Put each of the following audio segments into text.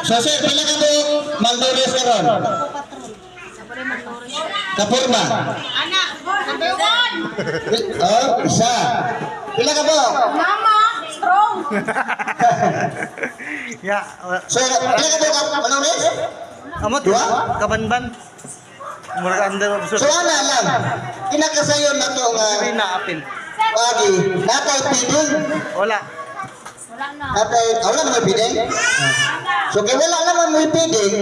So, sir, pila ka po Magdores karon? Kapurma. Anak, number 1. Oh, isa. Pila ka po? Mama, strong. Ya, So, pila ka po Magdores? amot Dua? kabanban. Murag under So, ana lang. Kinakasayon na to nga na apil. pagi. Natay piding. Wala. Wala na. Natay, wala naman piding. So, kaya wala naman may piding.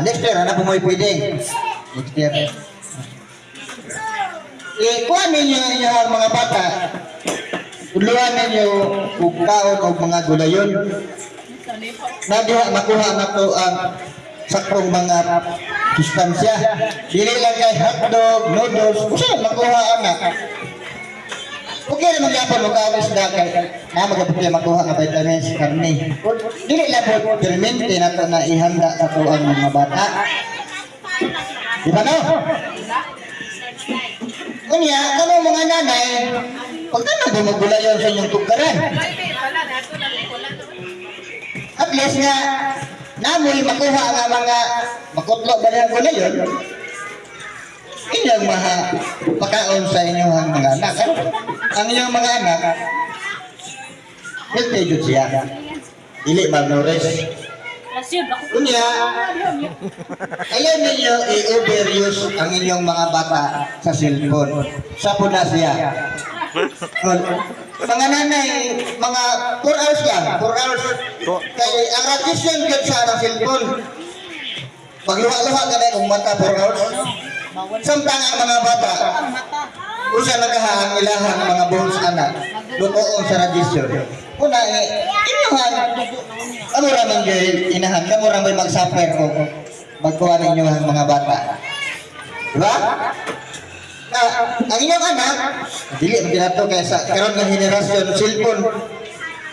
Next year, ano po may piding? Next year. Kuha ninyo inyong mga bata. Tuluan ninyo kaon o mga gulayon. Na diha makuha na to ang saktong mga sustansya. Dili lang kay hotdog, noodles, kasi makuha ana. Okay naman yapon mo kaon isda kay na magapili makuha nga vitamins karne. Dili lang po permente na to na ihanda sa to ang mga bata. Di ba no? Kunya, kamo mga nanay, pagka nagumagulayon sa inyong tugaran. At least nga, namoy makuha nga mga makutlo ba ng gulayon, inyong pakaon sa inyong mga anak. Ang inyong mga anak, healthy jud siya. Dili malnourished. Kunya, ayaw ninyo i-overuse ang inyong mga bata sa cellphone. Sa puna siya. Mga nanay, mga 4 hours lang, 4 hours. Kaya ang radiation yun sa ng cellphone. Pagluha-luha ka na kung mata 4 hours. Samtang ang mga bata, usa nagahang ilahang mga bones anak, lutoon sa radiation. Una, inyuhan, ano ramang inahan, kamo ramang mag-suffer o magkuha ng inyong mga bata. Diba? Ang inyong anak, dili mo ginato kaya sa karon ng henerasyon, cellphone,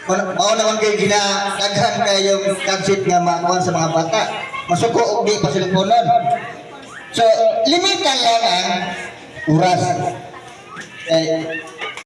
mao naman kayo ginagaghan kayo yung gadget nga makuha sa mga bata. Masuko o di pa cellphone-on. So, limitan lang ang oras.